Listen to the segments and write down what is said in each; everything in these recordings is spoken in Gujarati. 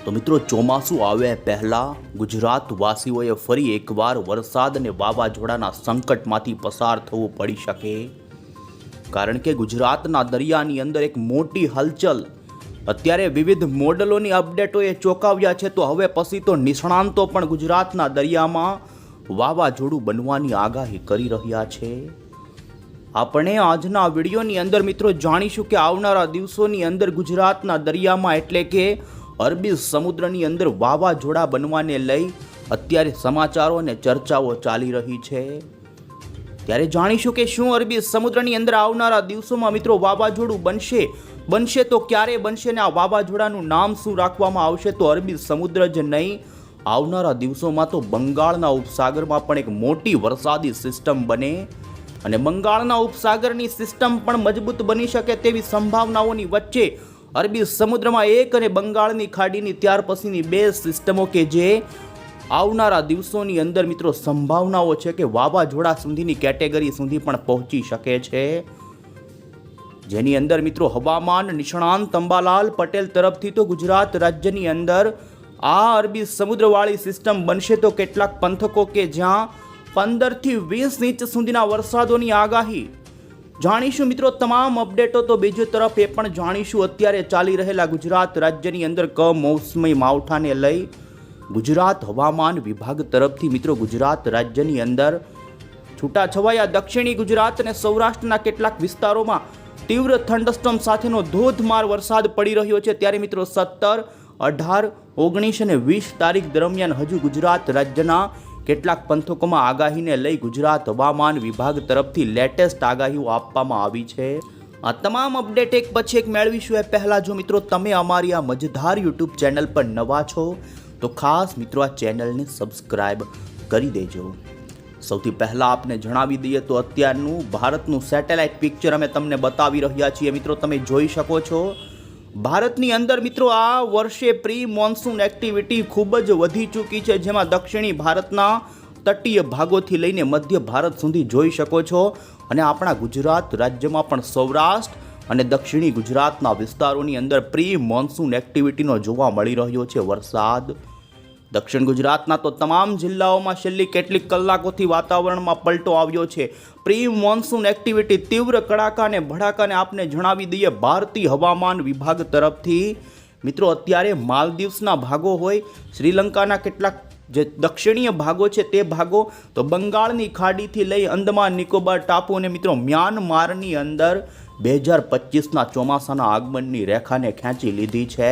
તો મિત્રો ચોમાસું આવે પહેલાં ગુજરાતવાસીઓએ ફરી એકવાર વરસાદ અને વાવાઝોડાના સંકટમાંથી પસાર થવું પડી શકે, કારણ કે ગુજરાતના દરિયાની અંદર એક મોટી હલચલ અત્યારે વિવિધ મોડલોની અપડેટોએ ચોંકાવ્યા છે. તો હવે પછી તો નિષ્ણાંતો પણ ગુજરાતના દરિયામાં વાવાઝોડું બનવાની આગાહી કરી રહ્યા છે. આપણે આજના વિડીયોની અંદર મિત્રો જાણીશું કે આવનારા દિવસોની અંદર ગુજરાતના દરિયામાં એટલે કે અરબી સમુદ્રની અંદર વાવાઝોડા બનવાને લઈ અત્યારે સમાચારો અને ચર્ચાઓ ચાલી રહી છે. ત્યારે જાણીશું કે શું અરબી સમુદ્રની અંદર આવનારા દિવસોમાં મિત્રો વાવાઝોડું બનશે તો ક્યારે બનશે ને આ વાવાઝોડાનું નામ શું રાખવામાં આવશે? તો અરબી સમુદ્ર જ નહીં, આવનારા દિવસોમાં તો બંગાળના ઉપસાગરમાં પણ એક મોટી વરસાદી સિસ્ટમ બને અને બંગાળના ઉપસાગરની સિસ્ટમ પણ મજબૂત બની શકે તેવી સંભાવનાઓની વચ્ચે અરબી સમુદ્રમાં એક અને બંગાળની ખાડીની ત્યાર પછીની બે સિસ્ટમો કે જે આવનારા દિવસોની અંદર મિત્રો સંભાવનાઓ છે કે વાવાઝોડા સુધીની કેટેગરી સુધી પણ પહોંચી શકે છે, જેની અંદર મિત્રો હવામાન નિષ્ણાંત અંબાલાલ પટેલ તરફથી તો ગુજરાત રાજ્યની અંદર આ અરબી સમુદ્રવાળી સિસ્ટમ બનશે તો કેટલાક પંથકો કે જ્યાં 15 થી 20 ઇંચ સુધીના વરસાદોની આગાહી જાણીશું મિત્રો તમામ અપડેટો. તો બીજી તરફ એ પણ જાણીશું અત્યારે ચાલી રહેલા ગુજરાત રાજ્યની અંદર કમોસમી માવઠાને લઈ ગુજરાત હવામાન વિભાગ તરફથી મિત્રો ગુજરાત રાજ્યની અંદર છૂટાછવાયા દક્ષિણી ગુજરાત અને સૌરાષ્ટ્રના કેટલાક વિસ્તારોમાં તીવ્ર થંડરસ્ટોર્મ સાથેનો ધોધમાર વરસાદ પડી રહ્યો છે. ત્યારે મિત્રો 17, 18, 19 અને 20 તારીખ દરમિયાન હજુ ગુજરાત રાજ્યના કેટલાક પંથકોમાં આગાહીને લઈ ગુજરાત હવામાન વિભાગ તરફથી લેટેસ્ટ આગાહીઓ આપવામાં આવી છે. આ તમામ અપડેટ એક પછી એક મેળવીશું. એ પહેલાં જો મિત્રો તમે અમારી આ મજેદાર યુટ્યુબ ચેનલ પર નવા છો તો ખાસ મિત્રો આ ચેનલને સબસ્ક્રાઈબ કરી દેજો. સૌથી પહેલાં આપને જણાવી દઈએ તો અત્યારનું ભારતનું સેટેલાઇટ પિક્ચર અમે તમને બતાવી રહ્યા છીએ. મિત્રો તમે જોઈ શકો છો ભારતની અંદર મિત્રો આ વર્ષે પ્રી મોન્સૂન એક્ટિવિટી ખૂબ જ વધી ચૂકી છે, જેમાં દક્ષિણી ભારતના તટીય ભાગોથી લઈને મધ્ય ભારત સુધી જોઈ શકો છો. અને આપણા ગુજરાત રાજ્યમાં પણ સૌરાષ્ટ્ર અને દક્ષિણી ગુજરાતના વિસ્તારોની અંદર પ્રી મોન્સૂન એક્ટિવિટીનો જોવા મળી રહ્યો છે વરસાદ. દક્ષિણ ગુજરાતના તો તમામ જિલ્લાઓમાં છેલ્લી કેટલીક કલાકોથી વાતાવરણમાં પલટો આવ્યો છે. પ્રી મોન્સૂન એક્ટિવિટી તીવ્ર કડાકા અને ભડાકાને આપને જણાવી દઈએ ભારતીય હવામાન વિભાગ તરફથી મિત્રો અત્યારે માલદીવ્સના ભાગો હોય, શ્રીલંકાના કેટલાક જે દક્ષિણીય ભાગો છે તે ભાગો, તો બંગાળની ખાડીથી લઈ અંદમાન નિકોબાર ટાપુ અને મિત્રો મ્યાનમારની અંદર 2025ના ચોમાસાના આગમનની રેખાને ખેંચી લીધી છે.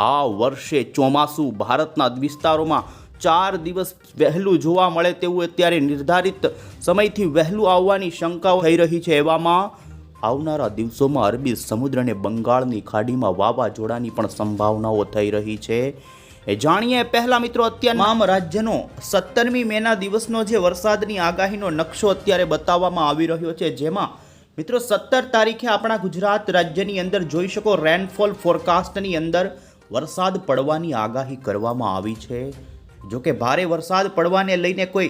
આ વર્ષે ચોમાસું ભારતના વિસ્તારોમાં 4 દિવસ વહેલું જોવા મળે તેવું અત્યારે નિર્ધારિત સમયથી વહેલું આવવાની શંકાઓ થઈ રહી છે. એવામાં આવનારા દિવસોમાં અરબી સમુદ્ર અને બંગાળની ખાડીમાં વાવાઝોડાની પણ સંભાવનાઓ થઈ રહી છે. એ જાણીએ પહેલા મિત્રો અત્યારે તમામ રાજ્યનો 17મી મેના દિવસનો જે વરસાદની આગાહીનો નકશો અત્યારે બતાવવામાં આવી રહ્યો છે, જેમાં મિત્રો 17 તારીખે આપણા ગુજરાત રાજ્યની અંદર જોઈ શકો રેનફોલ ફોરકાસ્ટની અંદર વરસાદ પડવાની આગાહી કરવામાં આવી છે. જોકે ભારે વરસાદ પડવાને લઈને કોઈ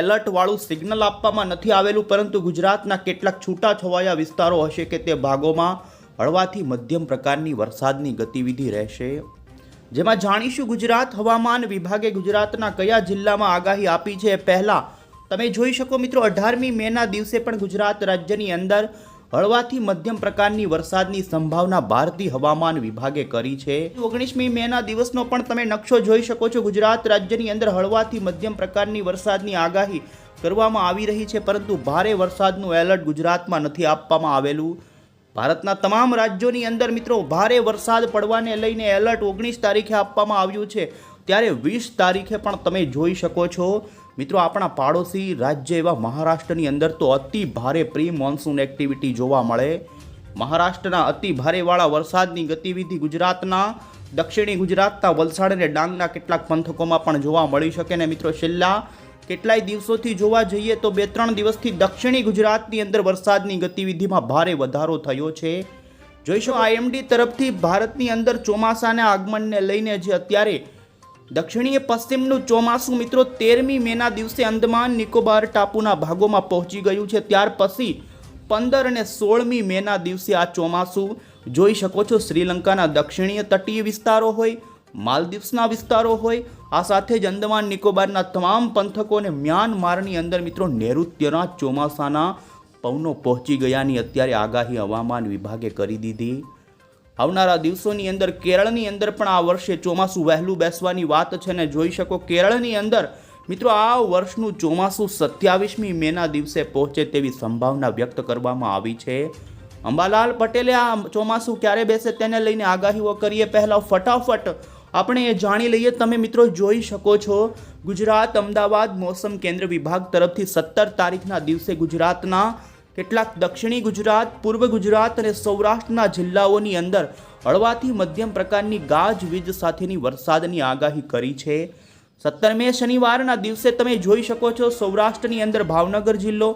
એલર્ટવાળું સિગ્નલ આપવામાં નથી આવેલું, પરંતુ ગુજરાતના કેટલાક છૂટાછવાયા વિસ્તારો હશે કે તે ભાગોમાં હળવાથી મધ્યમ પ્રકારની વરસાદની ગતિવિધિ રહેશે. જેમાં જાણીશું ગુજરાત હવામાન વિભાગે ગુજરાતના કયા જિલ્લામાં આગાહી આપી છે. પહેલાં તમે જોઈ શકો મિત્રો 18મી મેના દિવસે પણ ગુજરાત રાજ્યની અંદર હળવાથી મધ્યમ પ્રકારની વરસાદની સંભાવના ભારતીય હવામાન વિભાગે કરી છે. 19મી મેના દિવસનો પણ તમે નકશો જોઈ શકો છો. ગુજરાત રાજ્યની અંદર હળવાથી મધ્યમ પ્રકારની વરસાદની આગાહી કરવામાં આવી રહી છે, પરંતુ ભારે વરસાદનું એલર્ટ ગુજરાતમાં નથી આપવામાં આવેલું. ભારતના તમામ રાજ્યોની અંદર મિત્રો ભારે વરસાદ પડવાને લઈને એલર્ટ 19 તારીખે આપવામાં આવ્યું છે. ત્યારે 20 તારીખે પણ તમે જોઈ શકો છો મિત્રો આપણા પાડોશી રાજ્ય એવા મહારાષ્ટ્રની અંદર તો અતિ ભારે પ્રી મોન્સૂન એક્ટિવિટી જોવા મળે. મહારાષ્ટ્રના અતિ ભારેવાળા વરસાદની ગતિવિધિ ગુજરાતના દક્ષિણી ગુજરાતના વલસાડ અને ડાંગના કેટલાક પંથકોમાં પણ જોવા મળી શકે. ને મિત્રો છેલ્લા કેટલાય દિવસોથી જોવા જઈએ તો 2-3 દિવસથી દક્ષિણી ગુજરાતની અંદર વરસાદની ગતિવિધિમાં ભારે વધારો થયો છે. જોઈશું આઈએમડી તરફથી ભારતની અંદર ચોમાસાના આગમનને લઈને જે અત્યારે દક્ષિણીય પશ્ચિમનું ચોમાસું મિત્રો 13મી મેના દિવસે અંદમાન નિકોબાર ટાપુના ભાગોમાં પહોંચી ગયું છે. ત્યાર પછી 15 અને 16મી મેના દિવસે આ ચોમાસું જોઈ શકો છો શ્રીલંકાના દક્ષિણીય તટીય વિસ્તારો હોય, માલદીવ્સના વિસ્તારો હોય, આ સાથે જ અંદમાન નિકોબારના તમામ પંથકો અને મ્યાનમારની અંદર મિત્રો નૈઋત્યના ચોમાસાના પવનો પહોંચી ગયાની અત્યારે આગાહી હવામાન વિભાગે કરી દીધી. આવનારા દિવસોની અંદર કેરળની અંદર પણ આ વર્ષે ચોમાસું વહેલું બેસવાની વાત છે ને જોઈ શકો કેરળની અંદર મિત્રો આ વર્ષનું ચોમાસું 27મી મેના દિવસે પહોંચે તેવી સંભાવના વ્યક્ત કરવામાં આવી છે. અંબાલાલ પટેલે આ ચોમાસું ક્યારે બેસે તેને લઈને આગાહીઓ કરીએ પહેલાં ફટાફટ આપણે એ જાણી લઈએ. તમે મિત્રો જોઈ શકો છો ગુજરાત અમદાવાદ મોસમ કેન્દ્ર વિભાગ તરફથી 17 તારીખના દિવસે ગુજરાતના કેટલાક દક્ષિણી ગુજરાત, પૂર્વ ગુજરાત અને સૌરાષ્ટ્રના જિલ્લાઓની અંદર હળવાથી મધ્યમ પ્રકારની ગાજવીજ સાથેની વરસાદની આગાહી કરી છે. 17મે શનિવારના દિવસે તમે જોઈ શકો છો સૌરાષ્ટ્રની અંદર ભાવનગર જિલ્લો,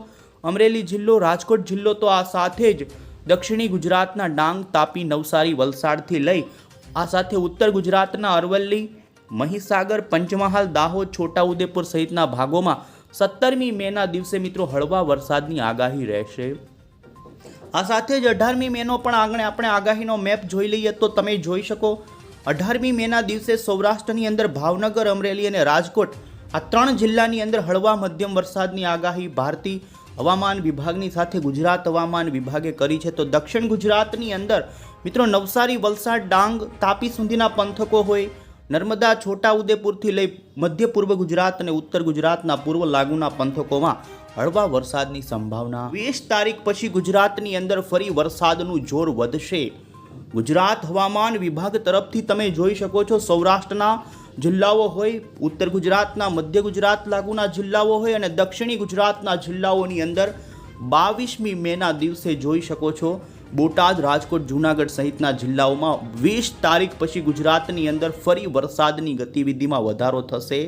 અમરેલી જિલ્લો, રાજકોટ જિલ્લો તો આ સાથે જ દક્ષિણી ગુજરાતના ડાંગ, તાપી, નવસારી, વલસાડથી લઈ આ સાથે ઉત્તર ગુજરાતના અરવલ્લી, મહીસાગર, પંચમહાલ, દાહોદ, છોટાઉદેપુર સહિતના ભાગોમાં 17મી મેના દિવસે મિત્રો હળવા વરસાદની આગાહી રહેશે. આ સાથે જ 18મી મેનો પણ આપણે આગાહીનો મેપ જોઈ લઈએ તો તમે જોઈ શકો 18મી મેના દિવસે સૌરાષ્ટ્રની અંદર ભાવનગર, અમરેલી અને રાજકોટ આ 3 જિલ્લાની અંદર હળવા મધ્યમ વરસાદની આગાહી ભારતીય હવામાન વિભાગની સાથે ગુજરાત હવામાન વિભાગે કરી છે. તો દક્ષિણ ગુજરાતની અંદર મિત્રો નવસારી, વલસાડ, ડાંગ, તાપી સુધીના પંથકો હોય, નર્મદા, છોટાઉદેપુરથી લઈ મધ્ય પૂર્વ ગુજરાત અને ઉત્તર ગુજરાતના પૂર્વ લાગુના પંથકોમાં હળવા વરસાદની સંભાવના. 20 તારીખ પછી ગુજરાતની અંદર ફરી વરસાદનું જોર વધશે. ગુજરાત હવામાન વિભાગ તરફથી તમે જોઈ શકો છો સૌરાષ્ટ્રના જિલ્લાઓ હોય, ઉત્તર ગુજરાતના, મધ્ય ગુજરાત લાગુના જિલ્લાઓ હોય અને દક્ષિણી ગુજરાતના જિલ્લાઓની અંદર 22મી મેના દિવસે જોઈ શકો છો બોટાદ, રાજકોટ, જૂનાગઢ સહિતના જિલ્લાઓમાં 20 તારીખ પછી ગુજરાતની અંદર ફરી વરસાદની ગતિવિધિમાં વધારો થશે.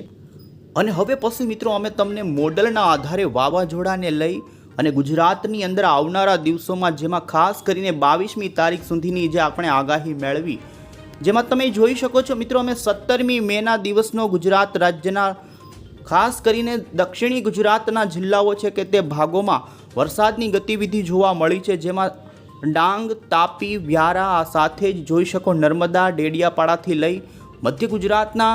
અને હવે પછી મિત્રો અમે તમને મોડલના આધારે વાવાઝોડાને લઈ અને ગુજરાતની અંદર આવનારા દિવસોમાં જેમાં ખાસ કરીને 22મી તારીખ સુધીની જે આપણે આગાહી મેળવી, જેમાં તમે જોઈ શકો છો મિત્રો અમે 17મી મેના દિવસનો ગુજરાત રાજ્યના ખાસ કરીને દક્ષિણી ગુજરાતના જિલ્લાઓ છે કે તે ભાગોમાં વરસાદની ગતિવિધિ જોવા મળી છે. જેમાં ડાંગ, તાપી, વ્યારા આ સાથે જ જોઈ શકો નર્મદા, ડેડિયાપાડાથી લઈ મધ્ય ગુજરાતના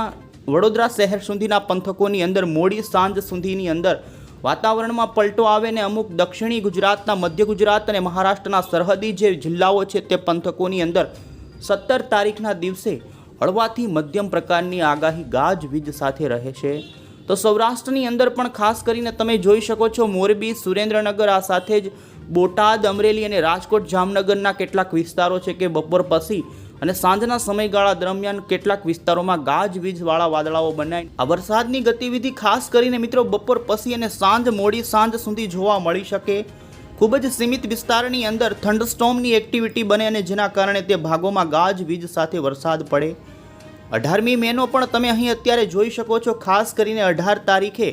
વડોદરા શહેર સુધીના પંથકોની અંદર મોડી સાંજ સુધીની અંદર વાતાવરણમાં પલટો આવે ને અમુક દક્ષિણી ગુજરાતના, મધ્ય ગુજરાત અને મહારાષ્ટ્રના સરહદી જે જિલ્લાઓ છે તે પંથકોની અંદર 17 તારીખના દિવસે હળવાથી મધ્યમ પ્રકારની આગાહી ગાજવીજ સાથે રહે છે. તો સૌરાષ્ટ્રની અંદર પણ ખાસ કરીને તમે જોઈ શકો છો મોરબી, સુરેન્દ્રનગર આ સાથે જ બોટાદ, અમરેલી અને રાજકોટ, જામનગરના કેટલાક વિસ્તારો છે કે બપોર પછી અને સાંજના સમયગાળા દરમિયાન કેટલાક વિસ્તારોમાં ગાજવીજવાળા વાદળાઓ બનાવી આ વરસાદની ગતિવિધિ ખાસ કરીને મિત્રો બપોર પછી અને મોડી સાંજ સુધી જોવા મળી શકે. ખૂબ જ સીમિત વિસ્તારની અંદર થંડરસ્ટોર્મની એક્ટિવિટી બને અને જેના કારણે તે ભાગોમાં ગાજવીજ સાથે વરસાદ પડે. 18મી મેનો પણ તમે અહીં અત્યારે જોઈ શકો છો. ખાસ કરીને 18 તારીખે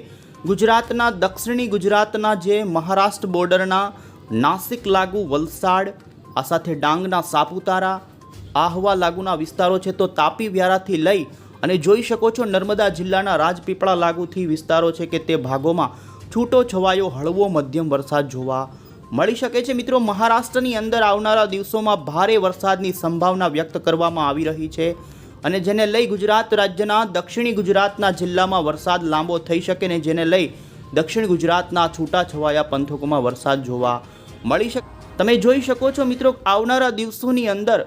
ગુજરાતના દક્ષિણી ગુજરાતના જે મહારાષ્ટ્ર બોર્ડરના નાસિક લાગુ, વલસાડ આ સાથે ડાંગના સાપુતારા, આહવા લાગુના વિસ્તારો છે તો તાપી, વ્યારાથી લઈ અને જોઈ શકો છો નર્મદા જિલ્લાના રાજપીપળા લાગુથી વિસ્તારો છે કે તે ભાગોમાં છૂટો છવાયો હળવો મધ્યમ વરસાદ જોવા મળી શકે છે. મિત્રો મહારાષ્ટ્રની અંદર આવનારા દિવસોમાં ભારે વરસાદની સંભાવના વ્યક્ત કરવામાં આવી રહી છે અને જેને લઈ ગુજરાત રાજ્યના દક્ષિણી ગુજરાતના જિલ્લામાં વરસાદ લાંબો થઈ શકે ને જેને લઈ દક્ષિણ ગુજરાતના છૂટાછવાયા પંથકોમાં વરસાદ જોવા મળી શકે. તમે જોઈ શકો છો મિત્રો આવનારા દિવસોની અંદર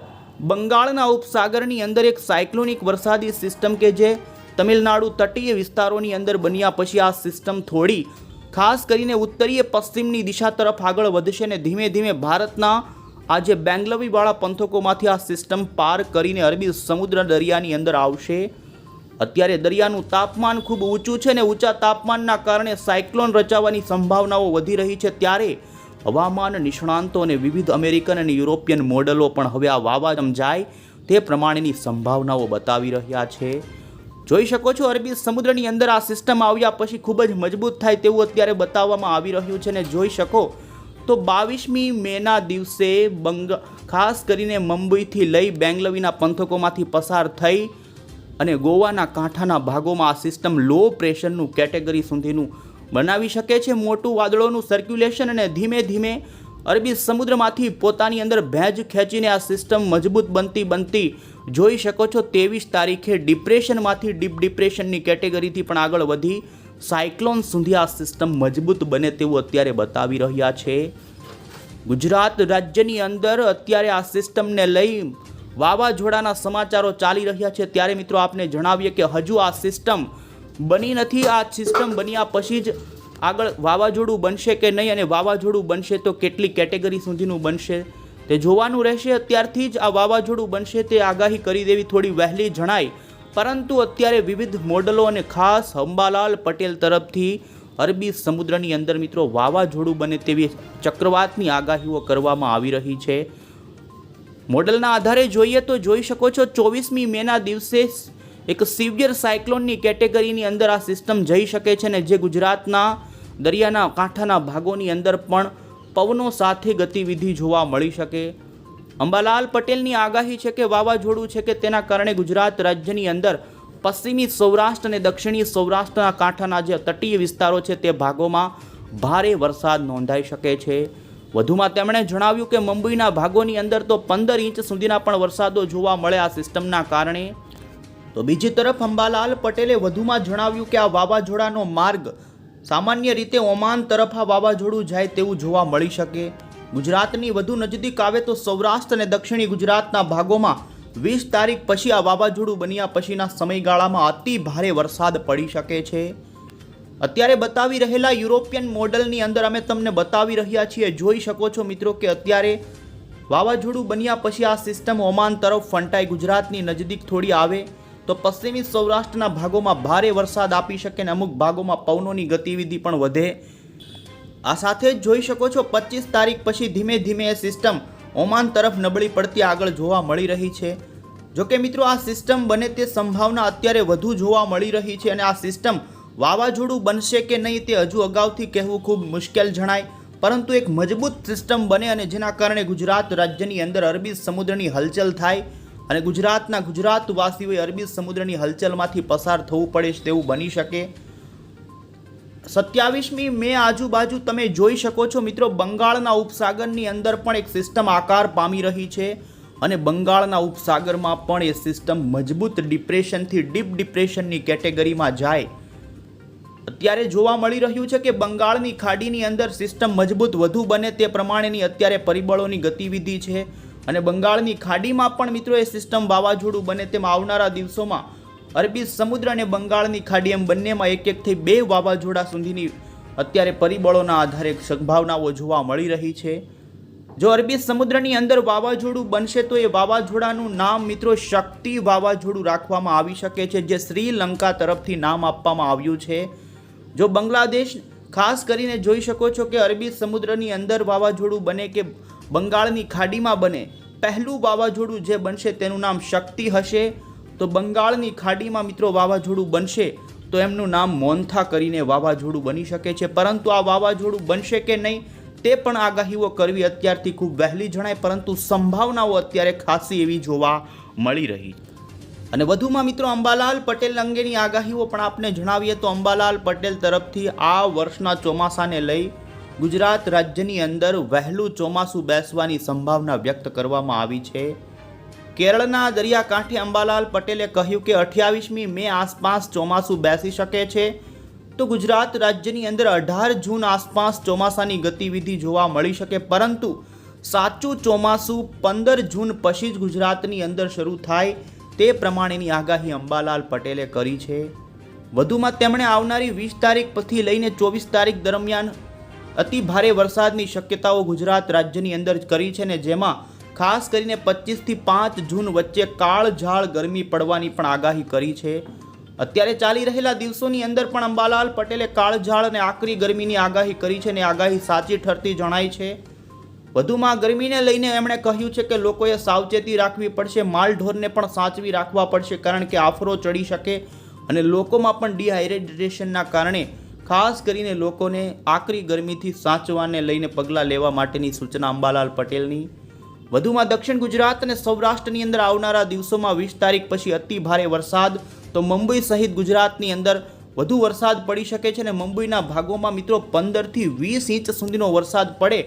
બંગાળના ઉપસાગરની અંદર એક સાયક્લોનિક વરસાદી સિસ્ટમ કે જે તમિલનાડુ તટીય વિસ્તારોની અંદર બન્યા પછી આ સિસ્ટમ થોડી ખાસ કરીને ઉત્તરીય પશ્ચિમની દિશા તરફ આગળ વધશે અને ધીમે ધીમે ભારતના આ જે બેંગલવીવાળા પંથકોમાંથી આ સિસ્ટમ પાર કરીને અરબી સમુદ્ર દરિયાની અંદર આવશે. અત્યારે દરિયાનું તાપમાન ખૂબ ઊંચું છે અને ઊંચા તાપમાનના કારણે સાયક્લોન રચાવાની સંભાવનાઓ વધી રહી છે. ત્યારે હવામાન નિષ્ણાંતો અને વિવિધ અમેરિકન અને યુરોપિયન મોડલો પણ હવે આ વાવાઝોડું જાય તે પ્રમાણેની સંભાવનાઓ બતાવી રહ્યા છે. જોઈ શકો છો અરબી સમુદ્રની અંદર આ સિસ્ટમ આવ્યા પછી ખૂબ જ મજબૂત થાય તેવું અત્યારે બતાવવામાં આવી રહ્યું છે અને જોઈ શકો તો 22મી મેના દિવસે ખાસ કરીને મુંબઈથી લઈ બેંગલવીના પંથકોમાંથી પસાર થઈ અને ગોવાના કાંઠાના ભાગોમાં આ સિસ્ટમ લો પ્રેશરનું કેટેગરી સુધીનું બનાવી શકે છે. મોટું વાદળોનું સર્ક્યુલેશન અને ધીમે ધીમે અરબી સમુદ્રમાંથી પોતાની અંદર ભેજ ખેંચીને આ સિસ્ટમ મજબૂત બનતી જોઈ શકો છો 23 તારીખે ડિપ્રેશનમાંથી ડીપ ડિપ્રેશનની કેટેગરીથી પણ આગળ વધી સાયક્લોન સુધી આ સિસ્ટમ મજબૂત બને તેવું અત્યારે બતાવી રહ્યા છે. ગુજરાત રાજ્યની અંદર અત્યારે આ સિસ્ટમને લઈ વાવાઝોડાના સમાચારો ચાલી રહ્યા છે. ત્યારે મિત્રો આપને જણાવીએ કે હજુ આ સિસ્ટમ બની નથી. આ સિસ્ટમ બન્યા પછી જ આગળ વાવાઝોડું બનશે કે નહીં, અને વાવાઝોડું બનશે તો કેટલી કેટેગરી સુધીનું બનશે તે જોવાનું રહેશે. અત્યારથી જ આ વાવાઝોડું બનશે તે આગાહી કરી દેવી થોડી વહેલી જણાય, પરંતુ અત્યારે વિવિધ મોડલો અને ખાસ અંબાલાલ પટેલ તરફથી અરબી સમુદ્રની અંદર મિત્રો વાવાઝોડું બને તેવી ચક્રવાતની આગાહીઓ કરવામાં આવી રહી છે. મોડલના આધારે જોઈએ તો જોઈ શકો છો 24મી મેના દિવસે એક સિવિયર સાયક્લોનની કેટેગરીની અંદર આ સિસ્ટમ જઈ શકે છે, ને જે ગુજરાતના દરિયાના કાંઠાના ભાગોની અંદર પણ પવનો સાથે ગતિવિધિ જોવા મળી શકે. અંબાલાલ પટેલની આગાહી છે કે વાવાઝોડું છે કે તેના કારણે ગુજરાત રાજ્યની અંદર પશ્ચિમી સૌરાષ્ટ્ર અને દક્ષિણી સૌરાષ્ટ્રના કાંઠાના જે તટીય વિસ્તારો છે તે ભાગોમાં ભારે વરસાદ નોંધાઈ શકે છે. વધુમાં તેમણે જણાવ્યું કે મુંબઈના ભાગોની અંદર તો 15 ઇંચ સુધીના પણ વરસાદો જોવા મળે આ સિસ્ટમના કારણે. તો બીજી તરફ અંબાલાલ પટેલે વધુમાં જણાવ્યું કે આ વાવાઝોડાનો માર્ગ સામાન્ય રીતે ઓમાન તરફ આ વાવાઝોડું જાય તેવું જોવા મળી શકે. ગુજરાતની વધુ નજીક આવે તો સૌરાષ્ટ્ર અને દક્ષિણી ગુજરાતના ભાગોમાં 20 તારીખ પછી આ વાવાઝોડું બન્યા પછીના સમયગાળામાં અતિ ભારે વરસાદ પડી શકે છે. અત્યારે બતાવી રહેલા યુરોપિયન મોડલની અંદર અમે તમને બતાવી રહ્યા છીએ. જોઈ શકો છો મિત્રો કે અત્યારે વાવાઝોડું બન્યા પછી આ સિસ્ટમ ઓમાન તરફ ફંટાઈ ગુજરાતની નજીક થોડી આવે તો પશ્ચિમી સૌરાષ્ટ્રના ભાગોમાં ભારે વરસાદ આપી શકે અને અમુક ભાગોમાં પવનોની ગતિવિધિ પણ વધે. આ સાથે જ જોઈ શકો છો 25 તારીખ પછી ધીમે ધીમે એ સિસ્ટમ ઓમાન તરફ નબળી પડતી આગળ જોવા મળી રહી છે. જોકે મિત્રો આ સિસ્ટમ બને તે સંભાવના અત્યારે વધુ જોવા મળી રહી છે, અને આ સિસ્ટમ વાવાઝોડું બનશે કે નહીં તે હજુ અગાઉથી કહેવું ખૂબ મુશ્કેલ જણાય, પરંતુ એક મજબૂત સિસ્ટમ બને અને જેના કારણે ગુજરાત રાજ્યની અંદર અરબી સમુદ્રની હલચલ થાય અને ગુજરાતના ગુજરાતવાસીઓએ અરબી સમુદ્રની હલચલમાંથી પસાર થવું પડે તેવું બની શકે. 27મી મે આજુબાજુ તમે જોઈ શકો છો મિત્રો બંગાળના ઉપસાગરની અંદર પણ એક સિસ્ટમ આકાર પામી રહી છે, અને બંગાળના ઉપસાગરમાં પણ એ સિસ્ટમ મજબૂત ડિપ્રેશનથી ડીપ ડિપ્રેશનની કેટેગરીમાં જાય. અત્યારે જોવા મળી રહ્યું છે કે બંગાળની ખાડીની અંદર સિસ્ટમ મજબૂત વધુ બને તે પ્રમાણેની અત્યારે પરિબળોની ગતિવિધિ છે, અને બંગાળની ખાડીમાં પણ મિત્રો એ સિસ્ટમ વાવાઝોડું બને તેમ આવનારા દિવસોમાં અરબી સમુદ્ર અને બંગાળની ખાડી એમ બંનેમાં એક-એકથી 2 વાવાઝોડા સુધીની અત્યારે પરિબળોના આધારે સંભાવનાઓ જોવા મળી રહી છે. જો અરબી સમુદ્રની અંદર વાવાઝોડું બનશે તો એ વાવાઝોડાનું નામ મિત્રો શક્તિ વાવાઝોડું રાખવામાં આવી શકે છે, જે શ્રીલંકા તરફથી નામ આપવામાં આવ્યું છે. જો બાંગ્લાદેશ ખાસ કરીને જોઈ શકો છો કે અરબી સમુદ્રની અંદર વાવાઝોડું બને કે બંગાળની ખાડીમાં બને, પહેલું વાવાઝોડું જે બનશે તેનું નામ શક્તિ હશે. તો બંગાળની ખાડીમાં મિત્રો વાવાઝોડું બનશે તો એમનું નામ મોન્થા કરીને વાવાઝોડું બની શકે છે, પરંતુ આ વાવાઝોડું બનશે કે નહીં તે પણ આગાહીઓ કરવી અત્યારથી ખૂબ વહેલી જણાય, પરંતુ સંભાવનાઓ અત્યારે ખાસી એવી જોવા મળી રહી. અને વધુમાં મિત્રો અંબાલાલ પટેલ અંગેની આગાહીઓ પણ આપને જણાવીએ તો અંબાલાલ પટેલ તરફથી આ વર્ષના ચોમાસાને લઈ ગુજરાત રાજ્યની અંદર વહેલું ચોમાસું બેસવાની સંભાવના વ્યક્ત કરવામાં આવી છે. કેરળના દરિયાકાંઠે અંબાલાલ પટેલે કહ્યું કે 28મી મે આસપાસ ચોમાસું બેસી શકે છે. તો ગુજરાત રાજ્યની અંદર 18 જૂન આસપાસ ચોમાસાની ગતિવિધિ જોવા મળી શકે, પરંતુ સાચું ચોમાસું 15 જૂન પછી જ ગુજરાતની અંદર શરૂ થાય તે પ્રમાણેની આગાહી અંબાલાલ પટેલે કરી છે. વધુમાં તેમણે આવનારી 20 તારીખ પછી લઈને 24 તારીખ દરમિયાન અતિ ભારે વરસાદની શક્યતાઓ ગુજરાત રાજ્યની અંદર કરી છે, ને જેમાં ખાસ કરીને 25 થી 5 જૂન વચ્ચે કાળઝાળ ગરમી પડવાની પણ આગાહી કરી છે. અત્યારે ચાલી રહેલા દિવસોની અંદર પણ અંબાલાલ પટેલે કાળઝાળ અને આકરી ગરમીની આગાહી કરી છે, અને આગાહી સાચી ઠરતી જણાય છે. વધુમાં ગરમીને લઈને એમણે કહ્યું છે કે લોકોએ સાવચેતી રાખવી પડશે, માલઢોરને પણ સાચવી રાખવા પડશે, કારણ કે આફરો ચડી શકે અને લોકોમાં પણ ડિહાઇડ્રેશનના કારણે ખાસ કરીને લોકોને આકરી ગરમીથી સાચવાને લઈને પગલાં લેવા માટેની સૂચના અંબાલાલ પટેલની. વધુમાં દક્ષિણ ગુજરાત અને સૌરાષ્ટ્રની અંદર આવનારા દિવસોમાં 20 તારીખ પછી અતિ ભારે વરસાદ, તો મુંબઈ સહિત ગુજરાતની અંદર વધુ વરસાદ પડી શકે છે, અને મુંબઈના ભાગોમાં મિત્રો 15 થી 20 ઇંચ સુધીનો વરસાદ પડે